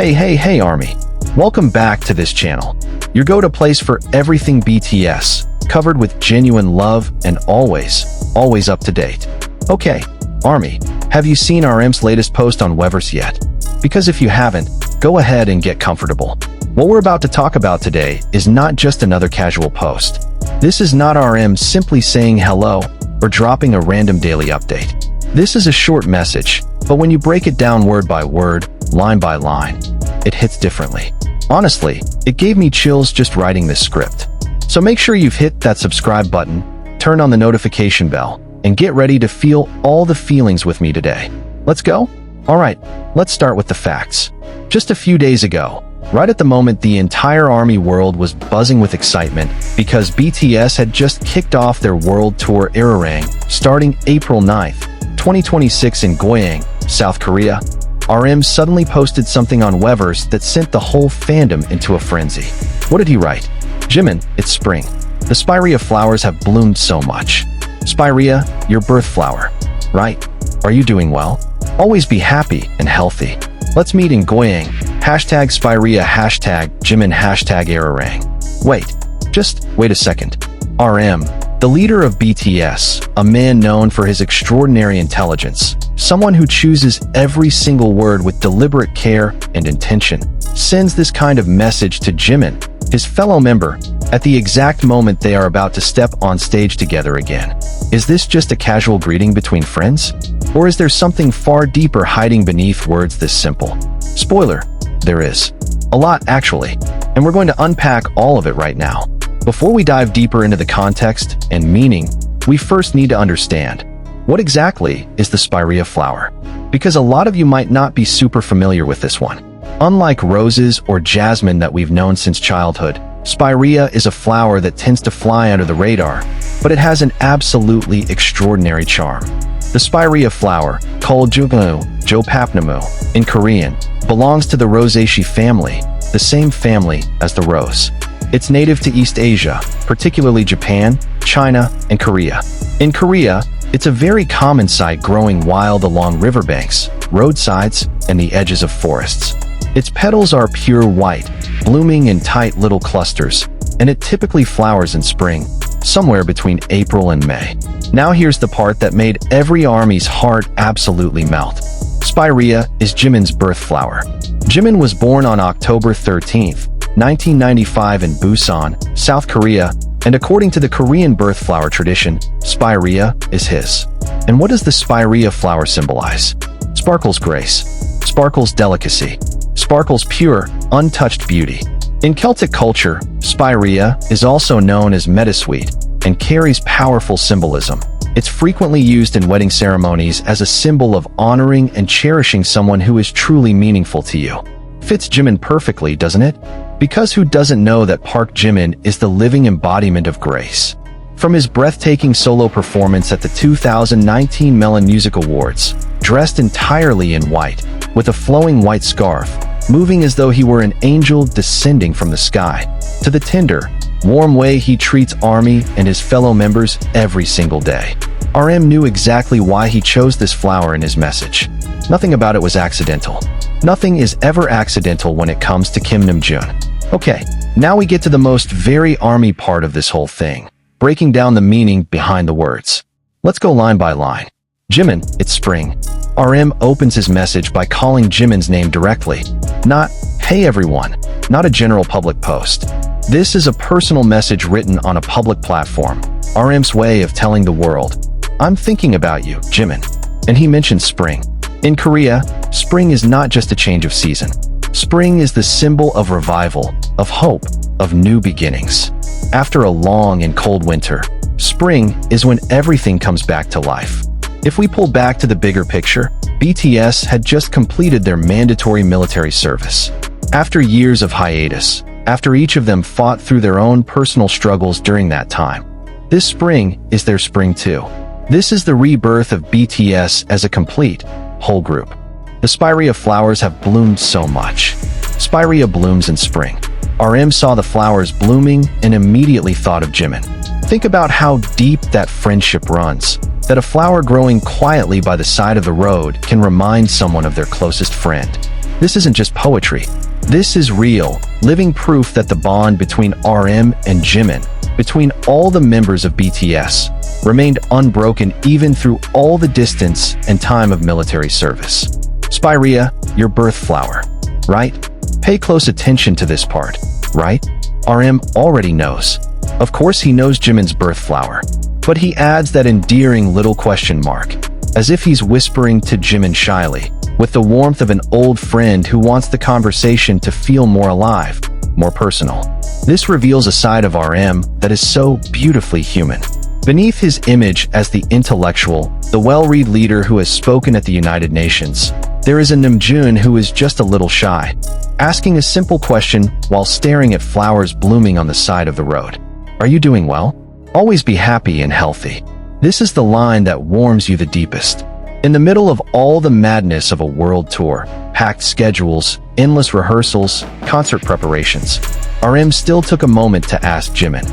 Hey Army! Welcome back to this channel, your go-to place for everything BTS, covered with genuine love and always up to date. Okay, Army, have you seen RM's latest post on Weverse yet? Because if you haven't, go ahead and get comfortable. What we're about to talk about today is not just another casual post. This is not RM simply saying hello or dropping a random daily update. This is a short message, but when you break it down word by word, line by line, it hits differently. Honestly, it gave me chills just writing this script. So make sure you've hit that subscribe button, turn on the notification bell, and get ready to feel all the feelings with me today. Let's go? Alright, let's start with the facts. Just a few days ago, right at the moment the entire ARMY world was buzzing with excitement because BTS had just kicked off their world tour Ararang starting April 9th, 2026 in Goyang, South Korea. RM suddenly posted something on Weverse that sent the whole fandom into a frenzy. What did he write? Jimin, it's spring. The Spirea flowers have bloomed so much. Spirea, your birth flower. Right? Are you doing well? Always be happy and healthy. Let's meet in Goyang. Hashtag Spirea, hashtag Jimin, hashtag Ararang. Just wait a second. RM, the leader of BTS, a man known for his extraordinary intelligence, someone who chooses every single word with deliberate care and intention, sends this kind of message to Jimin, his fellow member, at the exact moment they are about to step on stage together again. Is this just a casual greeting between friends? Or is there something far deeper hiding beneath words this simple? Spoiler, there is. A lot, actually, and we're going to unpack all of it right now. Before we dive deeper into the context and meaning, we first need to understand, what exactly is the Spirea flower? Because a lot of you might not be super familiar with this one. Unlike roses or jasmine that we've known since childhood, Spirea is a flower that tends to fly under the radar, but it has an absolutely extraordinary charm. The Spirea flower, called jhope in Korean, belongs to the Rosaceae family, the same family as the rose. It's native to East Asia, particularly Japan, China, and Korea. In Korea, it's a very common sight growing wild along riverbanks, roadsides, and the edges of forests. Its petals are pure white, blooming in tight little clusters, and it typically flowers in spring, somewhere between April and May. Now here's the part that made every ARMY's heart absolutely melt. Spirea is Jimin's birth flower. Jimin was born on October 13th, 1995 in Busan, South Korea, and according to the Korean birth flower tradition, Spirea is his. And what does the Spirea flower symbolize? Sparkles grace, sparkles delicacy, sparkles pure, untouched beauty. In Celtic culture, Spirea is also known as meadowsweet and carries powerful symbolism. It's frequently used in wedding ceremonies as a symbol of honoring and cherishing someone who is truly meaningful to you. Fits Jimin perfectly, doesn't it? Because who doesn't know that Park Jimin is the living embodiment of grace? From his breathtaking solo performance at the 2019 Melon Music Awards, dressed entirely in white, with a flowing white scarf, moving as though he were an angel descending from the sky, to the tender, warm way he treats ARMY and his fellow members every single day. RM knew exactly why he chose this flower in his message. Nothing about it was accidental. Nothing is ever accidental when it comes to Kim Namjoon. Okay, now we get to the most very ARMY part of this whole thing, breaking down the meaning behind the words. Let's go line by line. Jimin, it's spring. RM opens his message by calling Jimin's name directly. Not, hey everyone, not a general public post. This is a personal message written on a public platform, RM's way of telling the world, I'm thinking about you, Jimin. And he mentions spring. In Korea, spring is not just a change of season. Spring is the symbol of revival, of hope, of new beginnings. After a long and cold winter, spring is when everything comes back to life. If we pull back to the bigger picture, BTS had just completed their mandatory military service. After years of hiatus, after each of them fought through their own personal struggles during that time, this spring is their spring too. This is the rebirth of BTS as a complete, whole group. The Spirea flowers have bloomed so much. Spirea blooms in spring. RM saw the flowers blooming and immediately thought of Jimin. Think about how deep that friendship runs, that a flower growing quietly by the side of the road can remind someone of their closest friend. This isn't just poetry. This is real, living proof that the bond between RM and Jimin, between all the members of BTS, remained unbroken even through all the distance and time of military service. Spirea, your birth flower, right? Pay close attention to this part, right? RM already knows. Of course he knows Jimin's birth flower, but he adds that endearing little question mark, as if he's whispering to Jimin shyly, with the warmth of an old friend who wants the conversation to feel more alive, more personal. This reveals a side of RM that is so beautifully human. Beneath his image as the intellectual, the well-read leader who has spoken at the United Nations, there is a Namjoon who is just a little shy, asking a simple question while staring at flowers blooming on the side of the road. Are you doing well? Always be happy and healthy. This is the line that warms you the deepest. In the middle of all the madness of a world tour, packed schedules, endless rehearsals, concert preparations, RM still took a moment to ask Jimin,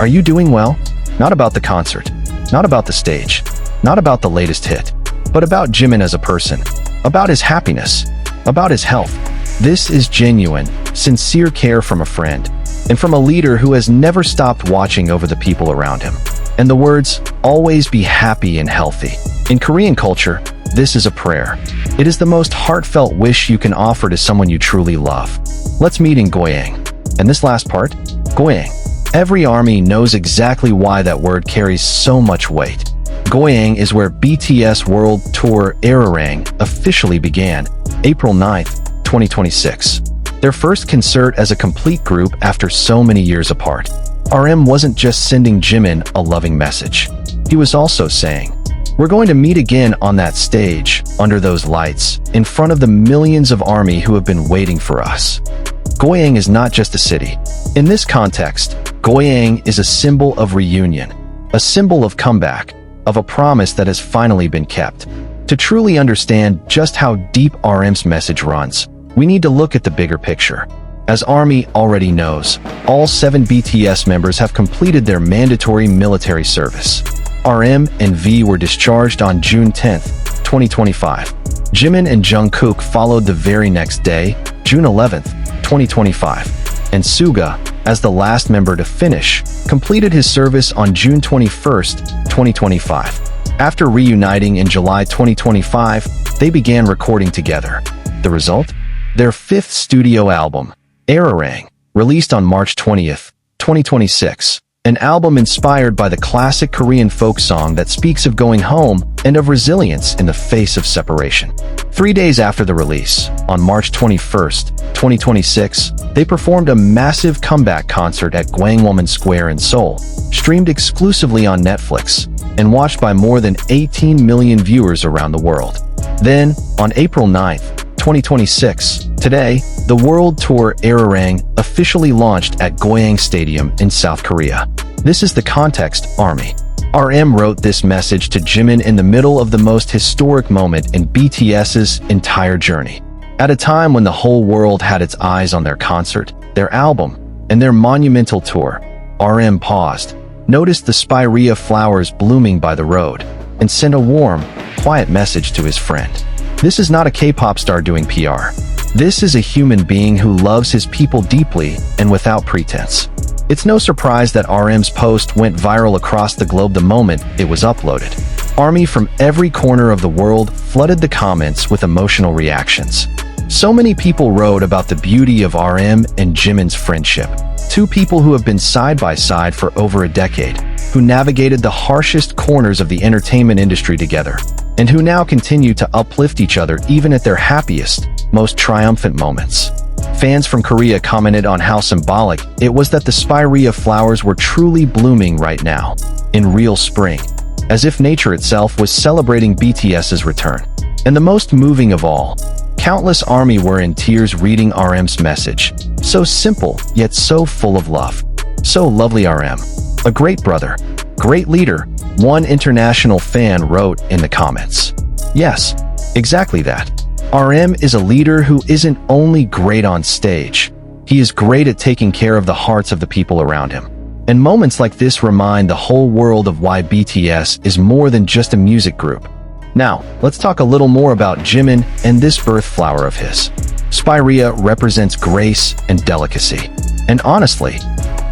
"Are you doing well?" Not about the concert, not about the stage, not about the latest hit, but about Jimin as a person, about his happiness, about his health. This is genuine, sincere care from a friend, and from a leader who has never stopped watching over the people around him. And the words, "always be happy and healthy." In Korean culture, this is a prayer. It is the most heartfelt wish you can offer to someone you truly love. Let's meet in Goyang. And this last part, Goyang. Every army knows exactly why that word carries so much weight. Goyang is where BTS World Tour Ararang officially began, April 9th, 2026. Their first concert as a complete group after so many years apart. RM wasn't just sending Jimin a loving message. He was also saying, "We're going to meet again on that stage, under those lights, in front of the millions of ARMY who have been waiting for us." Goyang is not just a city. In this context, Goyang is a symbol of reunion, a symbol of comeback, of a promise that has finally been kept. To truly understand just how deep RM's message runs, we need to look at the bigger picture. As ARMY already knows, all 7 BTS members have completed their mandatory military service. RM and V were discharged on June 10th, 2025. Jimin and Jungkook followed the very next day, June 11th, 2025. And Suga, as the last member to finish, completed his service on June 21st, 2025. After reuniting in July 2025, they began recording together. The result? Their 5th studio album, Ararang, released on March 20th, 2026. An album inspired by the classic Korean folk song that speaks of going home and of resilience in the face of separation. 3 days after the release, on March 21st, 2026, they performed a massive comeback concert at Gwangwon Square in Seoul, streamed exclusively on Netflix, and watched by more than 18 million viewers around the world. Then, on April 9th, 2026, today, the World Tour Ararang officially launched at Goyang Stadium in South Korea. This is the context, ARMY. RM wrote this message to Jimin in the middle of the most historic moment in BTS's entire journey. At a time when the whole world had its eyes on their concert, their album, and their monumental tour, RM paused, noticed the Spirea flowers blooming by the road, and sent a warm, quiet message to his friend. This is not a K-pop star doing PR. This is a human being who loves his people deeply and without pretense. It's no surprise that RM's post went viral across the globe the moment it was uploaded. ARMY from every corner of the world flooded the comments with emotional reactions. So many people wrote about the beauty of RM and Jimin's friendship. 2 people who have been side by side for over a decade, who navigated the harshest corners of the entertainment industry together, and who now continue to uplift each other even at their happiest, most triumphant moments. Fans from Korea commented on how symbolic it was that the Spirea flowers were truly blooming right now, in real spring, as if nature itself was celebrating BTS's return. And the most moving of all, countless ARMY were in tears reading RM's message. So simple, yet so full of love. So lovely RM. A great brother. Great leader, one international fan wrote in the comments. Yes, exactly that. RM is a leader who isn't only great on stage, he is great at taking care of the hearts of the people around him. And moments like this remind the whole world of why BTS is more than just a music group. Now, let's talk a little more about Jimin and this birth flower of his. Spirea represents grace and delicacy. And honestly,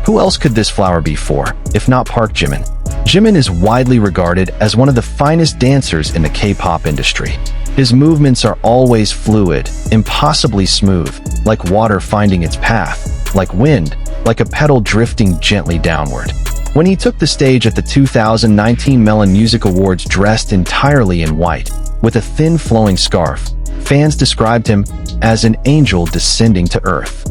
who else could this flower be for, if not Park Jimin? Jimin is widely regarded as one of the finest dancers in the K-pop industry. His movements are always fluid, impossibly smooth, like water finding its path, like wind, like a pedal drifting gently downward. When he took the stage at the 2019 Melon Music Awards dressed entirely in white, with a thin flowing scarf, fans described him as an angel descending to earth.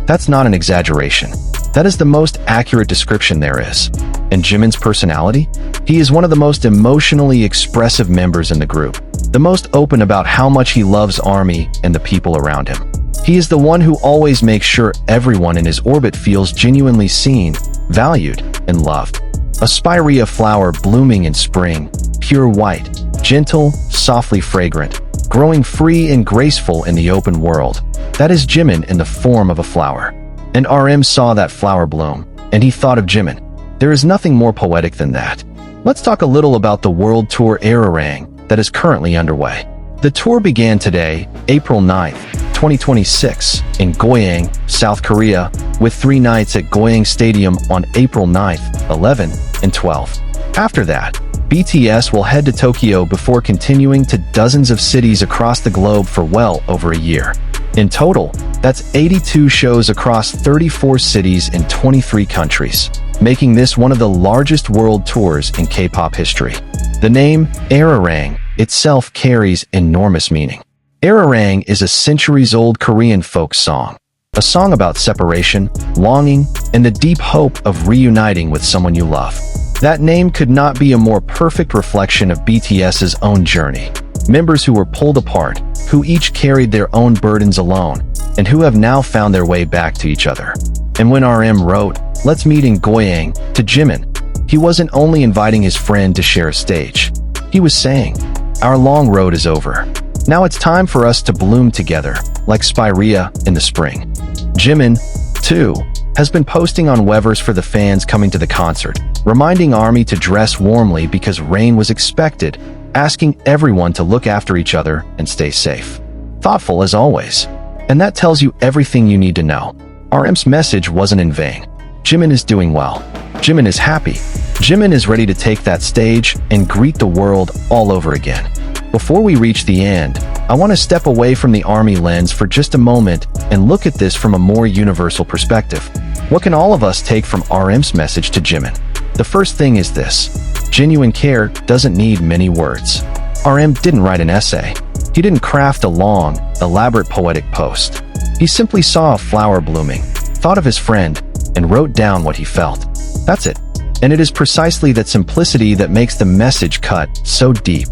That's not an exaggeration. That is the most accurate description there is. And Jimin's personality? He is one of the most emotionally expressive members in the group, the most open about how much he loves ARMY and the people around him. He is the one who always makes sure everyone in his orbit feels genuinely seen, valued, and loved. A Spirea flower blooming in spring, pure white, gentle, softly fragrant, growing free and graceful in the open world. That is Jimin in the form of a flower. And RM saw that flower bloom, and he thought of Jimin. There is nothing more poetic than that. Let's talk a little about the World Tour Ararang that is currently underway. The tour began today, April 9th, 2026, in Goyang, South Korea, with 3 nights at Goyang Stadium on April 9th, 11, and 12. After that, BTS will head to Tokyo before continuing to dozens of cities across the globe for well over a year. In total, that's 82 shows across 34 cities in 23 countries, making this one of the largest world tours in K-pop history. The name Ararang itself carries enormous meaning. Ararang is a centuries-old Korean folk song, a song about separation, longing, and the deep hope of reuniting with someone you love. That name could not be a more perfect reflection of BTS's own journey. Members who were pulled apart, who each carried their own burdens alone, and who have now found their way back to each other. And when RM wrote, "Let's meet in Goyang," to Jimin, he wasn't only inviting his friend to share a stage. He was saying, "Our long road is over. Now it's time for us to bloom together, like Spirea in the spring." Jimin, too, has been posting on Weverse for the fans coming to the concert, reminding ARMY to dress warmly because rain was expected, asking everyone to look after each other and stay safe. Thoughtful as always. And that tells you everything you need to know. RM's message wasn't in vain. Jimin is doing well. Jimin is happy. Jimin is ready to take that stage and greet the world all over again. Before we reach the end, I want to step away from the ARMY lens for just a moment and look at this from a more universal perspective. What can all of us take from RM's message to Jimin? The first thing is this: genuine care doesn't need many words. RM didn't write an essay. He didn't craft a long, elaborate poetic post. He simply saw a flower blooming, thought of his friend, and wrote down what he felt. That's it. And it is precisely that simplicity that makes the message cut so deep.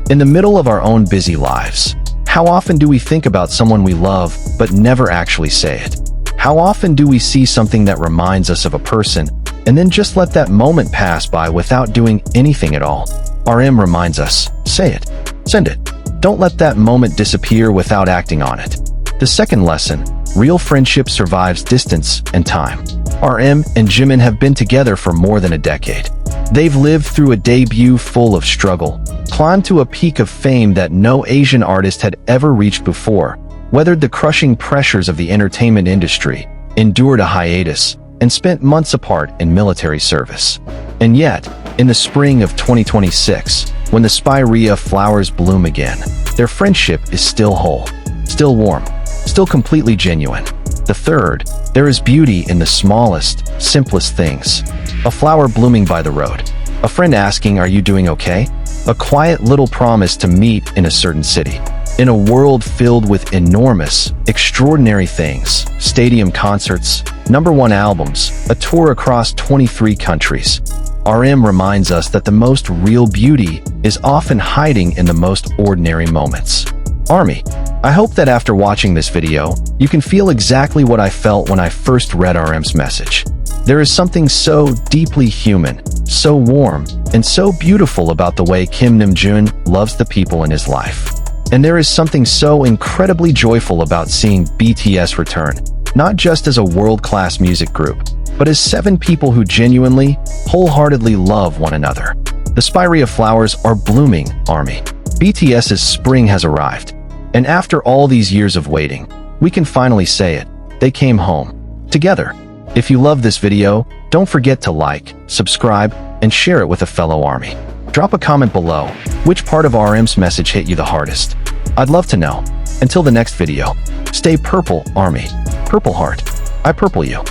In the middle of our own busy lives, how often do we think about someone we love but never actually say it? How often do we see something that reminds us of a person and then just let that moment pass by without doing anything at all? RM reminds us, say it, send it. Don't let that moment disappear without acting on it. The second lesson: real friendship survives distance and time. RM and Jimin have been together for more than a decade. They've lived through a debut full of struggle, climbed to a peak of fame that no Asian artist had ever reached before, weathered the crushing pressures of the entertainment industry, endured a hiatus, and spent months apart in military service. And yet, in the spring of 2026, when the Spirea flowers bloom again, their friendship is still whole, still warm, still completely genuine. The third, there is beauty in the smallest, simplest things. A flower blooming by the road. A friend asking, "Are you doing okay?" A quiet little promise to meet in a certain city. In a world filled with enormous, extraordinary things, stadium concerts, #1 albums, a tour across 23 countries, RM reminds us that the most real beauty is often hiding in the most ordinary moments. ARMY, I hope that after watching this video, you can feel exactly what I felt when I first read RM's message. There is something so deeply human, so warm, and so beautiful about the way Kim Namjoon loves the people in his life. And there is something so incredibly joyful about seeing BTS return, not just as a world-class music group, but as 7 people who genuinely, wholeheartedly love one another. The Spirea flowers are blooming, ARMY. BTS's spring has arrived. And after all these years of waiting, We can finally say it. They came home. Together. If you love this video, don't forget to like, subscribe, and share it with a fellow ARMY. Drop a comment below. Which part of RM's message hit you the hardest? I'd love to know. Until the next video. Stay purple, ARMY. Purple heart. I purple you.